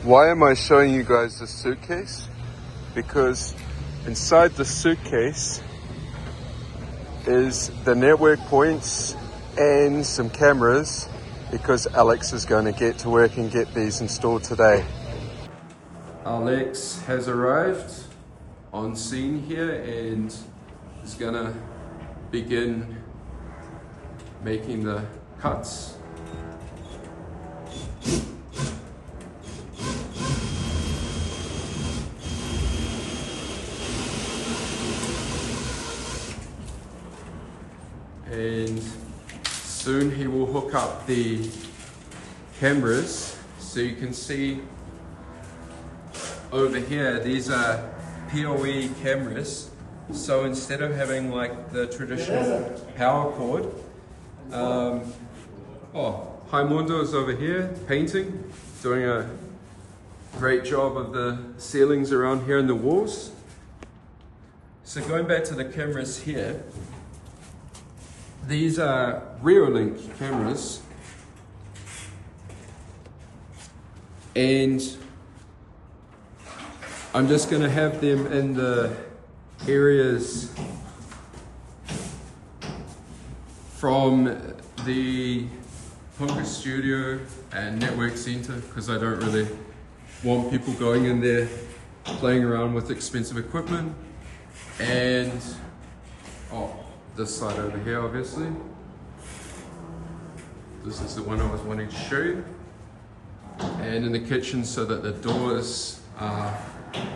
Why am I showing you guys this suitcase? Because inside the suitcase is the network points and some cameras, because Alex is going to get to work and get these installed today. Alex has arrived on scene here and is going to begin making the cuts. And soon he will hook up the cameras. So you can see over here, these are PoE cameras. So instead of having like the traditional power cord, Raimundo is over here painting, doing a great job of the ceilings around here and the walls. So going back to the cameras here, these are Reolink cameras, and I'm just going to have them in the areas from the poker studio and network center, because I don't really want people going in there playing around with expensive equipment. And this side over here, obviously. This is the one I was wanting to show you. And in the kitchen, so that the doors are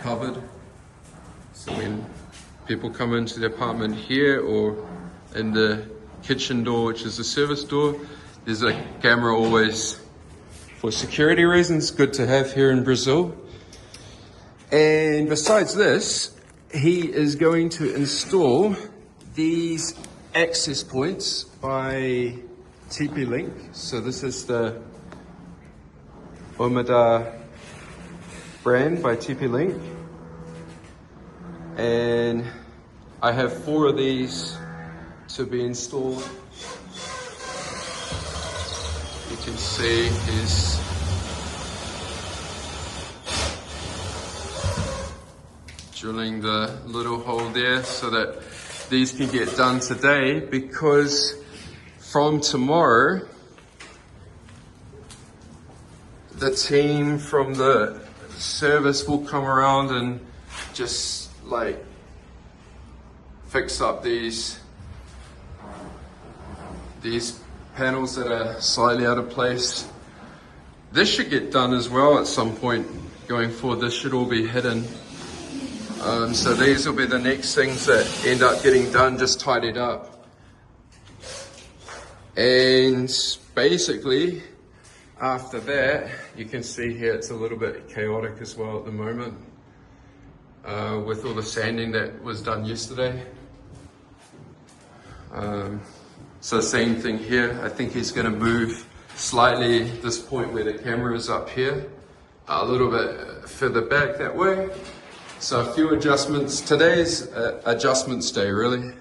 covered. So when people come into the apartment here, or in the kitchen door, which is the service door, there's a camera always for security reasons, good to have here in Brazil. And besides this, he is going to install these access points by TP-Link. So this is the Omada brand by TP-Link. And I have 4 of these to be installed. You can see he's drilling the little hole there so that these can get done today, because from tomorrow the team from the service will come around and just like fix up these panels that are slightly out of place. This should get done as well at some point going forward. This should all be hidden. So these will be the next things that end up getting done, just tidied up. And basically, after that, you can see here it's a little bit chaotic as well at the moment, with all the sanding that was done yesterday. So same thing here. I think he's going to move slightly this point where the camera is up here, a little bit further back that way. So a few adjustments. Today's adjustments day, really.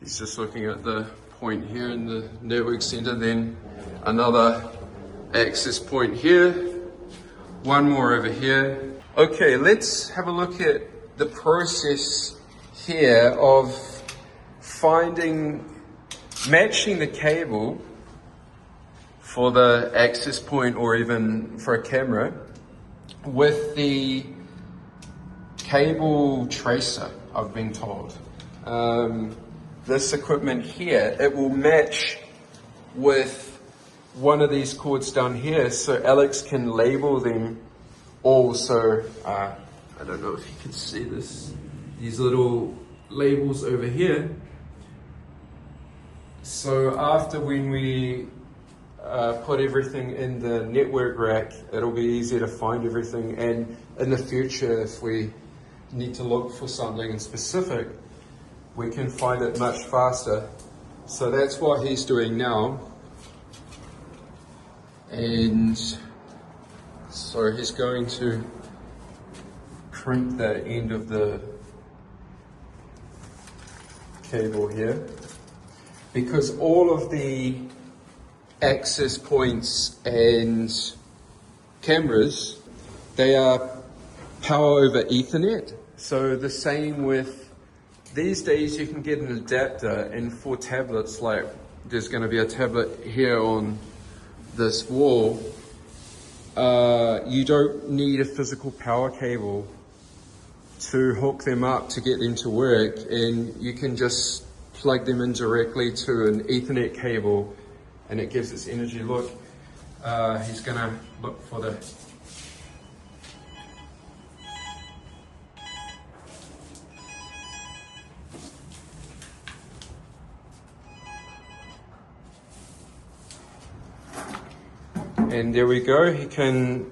He's just looking at the point here in the network center, then another access point here, one more over here. Okay, let's have a look at the process here of matching the cable for the access point, or even for a camera, with the cable tracer, I've been told. This equipment here, it will match with one of these cords down here, so Alex can label them all. So I don't know if you can see this, these little labels over here. So after, when we put everything in the network rack, it'll be easier to find everything, and in the future, if we need to look for something in specific, we can find it much faster. So that's what he's doing now. And so he's going to crimp the end of the cable here, because all of the access points and cameras They are power over Ethernet. So the same with these days, you can get an adapter, and for tablets, like there's going to be a tablet here on this wall, you don't need a physical power cable to hook them up to get them to work, and you can just plug them in directly to an Ethernet cable and it gives its energy. Look, he's going to look for the and there we go. He can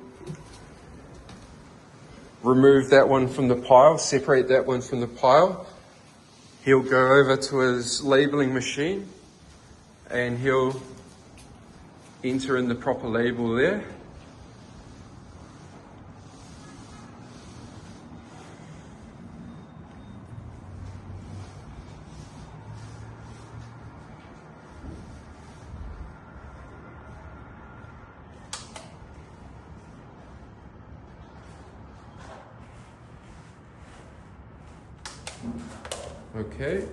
remove that one from the pile, separate that one from the pile. He'll go over to his labeling machine and he'll enter in the proper label there. Okay.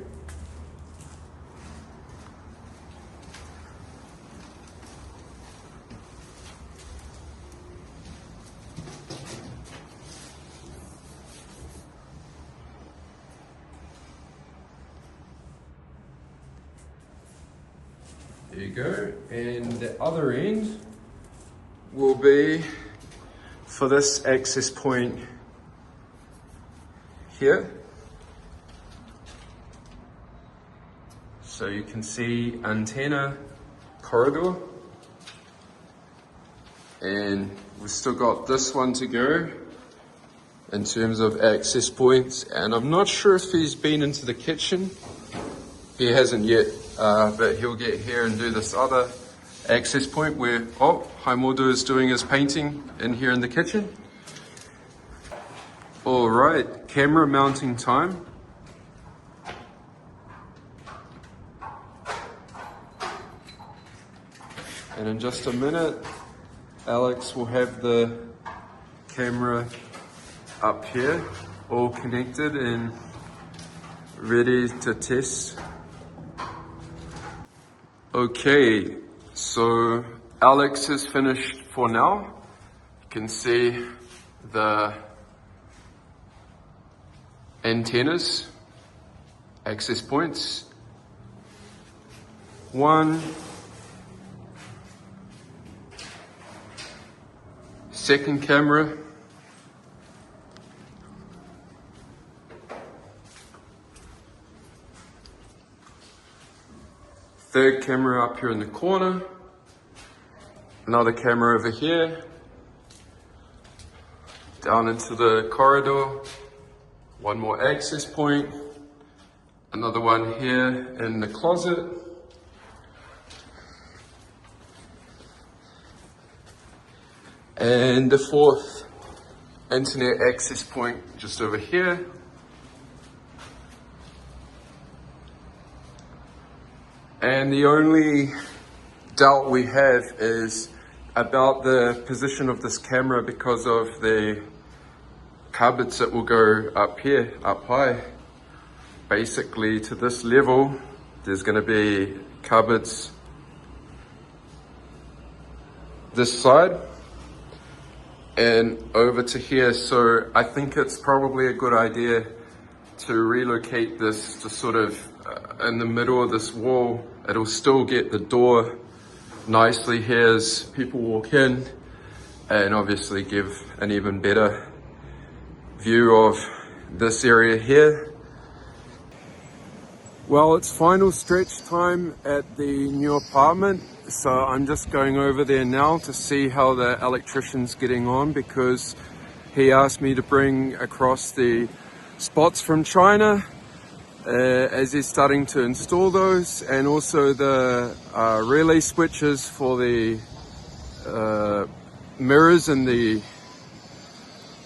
There you go. And the other end will be for this access point here. So you can see antenna corridor, and we've still got this one to go in terms of access points. And I'm not sure if he's been into the kitchen. He hasn't yet, but he'll get here and do this other access point where, Haimodo is doing his painting in here in the kitchen. All right, camera mounting time. And in just a minute, Alex will have the camera up here, all connected and ready to test. Okay, so Alex is finished for now. You can see the antennas, access points. One, second camera, third camera up here in the corner, another camera over here, down into the corridor, one more access point, another one here in the closet, and the fourth internet access point just over here. And the only doubt we have is about the position of this camera because of the cupboards that will go up here, up high. Basically to this level, there's going to be cupboards this side and over to here. So I think it's probably a good idea to relocate this to sort of in the middle of this wall. It'll still get the door nicely here as people walk in, and obviously give an even better view of this area here. Well, it's final stretch time at the new apartment, so I'm just going over there now to see how the electrician's getting on, because he asked me to bring across the spots from China as he's starting to install those, and also the relay switches for the mirrors in the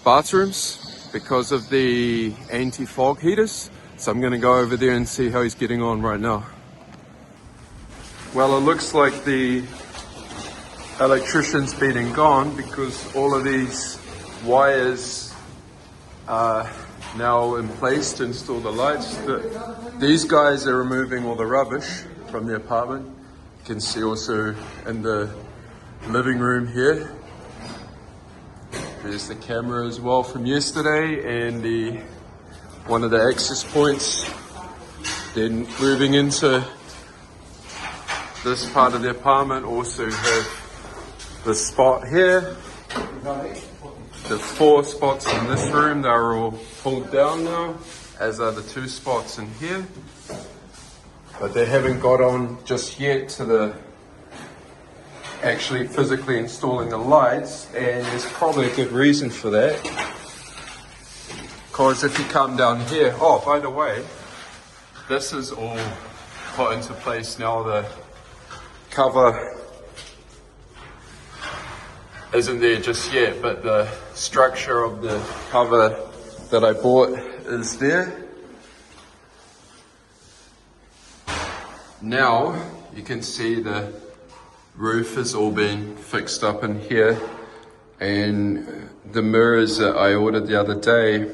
bathrooms because of the anti-fog heaters. So I'm going to go over there and see how he's getting on right now. Well, it looks like the electrician's been and gone, because all of these wires are now in place to install the lights. These guys are removing all the rubbish from the apartment. You can see also in the living room here. There's the camera as well from yesterday and one of the access points. Then moving into this part of the apartment, also have the spot here. The 4 spots in this room, they're all pulled down now, as are the 2 spots in here. But they haven't got on just yet to the actually physically installing the lights, and there's probably a good reason for that. Because if you come down here, oh, by the way, this is all put into place now. The cover isn't there just yet, but the structure of the cover that I bought is there. Now you can see the roof has all been fixed up in here, and the mirrors that I ordered the other day,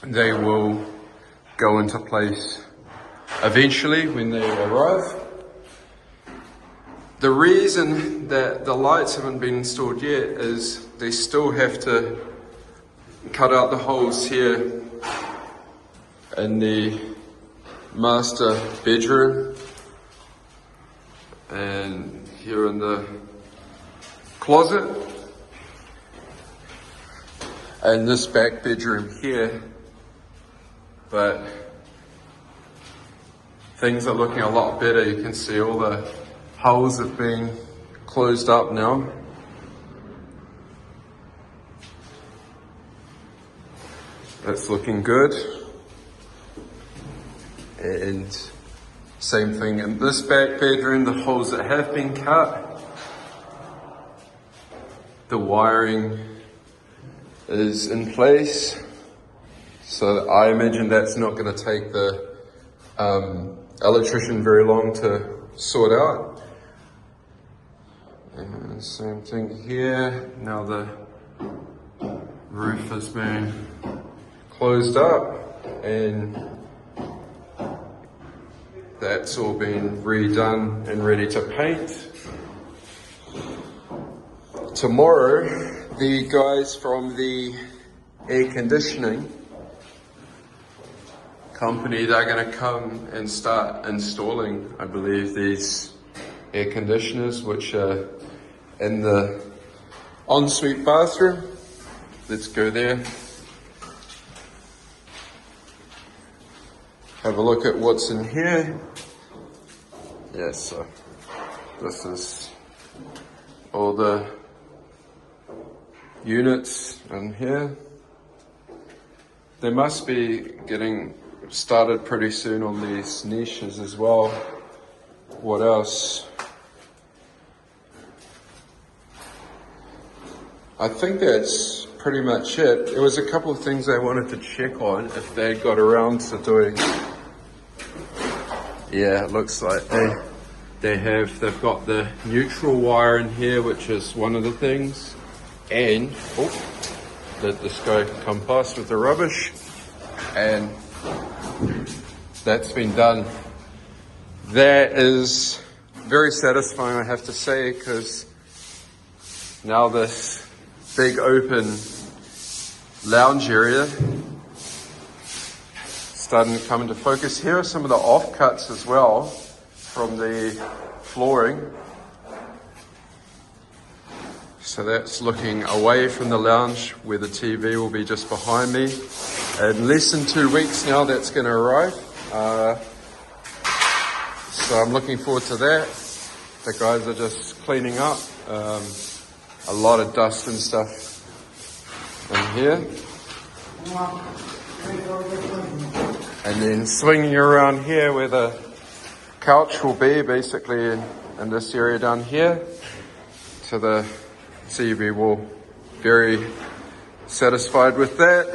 they will go into place eventually when they arrive. The reason that the lights haven't been installed yet is they still have to cut out the holes here in the master bedroom and here in the closet and this back bedroom here. But things are looking a lot better. You can see all the holes have been closed up now. That's looking good. And same thing in this back bedroom, the holes that have been cut. The wiring is in place. So I imagine that's not going to take the electrician very long to sort out. And same thing here. Now the roof has been closed up and that's all been redone and ready to paint. Tomorrow, the guys from the air conditioning company, they're going to come and start installing, I believe, these air conditioners, which are in the ensuite bathroom. Let's go there. Have a look at what's in here. Yes, so this is all the units in here. They must be getting started pretty soon on these niches as well. What else? I think that's pretty much it. There was a couple of things I wanted to check on if they got around to doing. Yeah, it looks like they've got the neutral wire in here, which is one of the things. And let this guy come past with the rubbish. And that's been done. That is very satisfying, I have to say, because now this big open lounge area starting to come into focus. Here are some of the offcuts as well from the flooring. So that's looking away from the lounge where the TV will be just behind me. In less than 2 weeks now that's going to arrive. So I'm looking forward to that. The guys are just cleaning up. A lot of dust and stuff in here. And then swinging around here where the couch will be, basically in this area down here. So the TV will be very satisfied with that.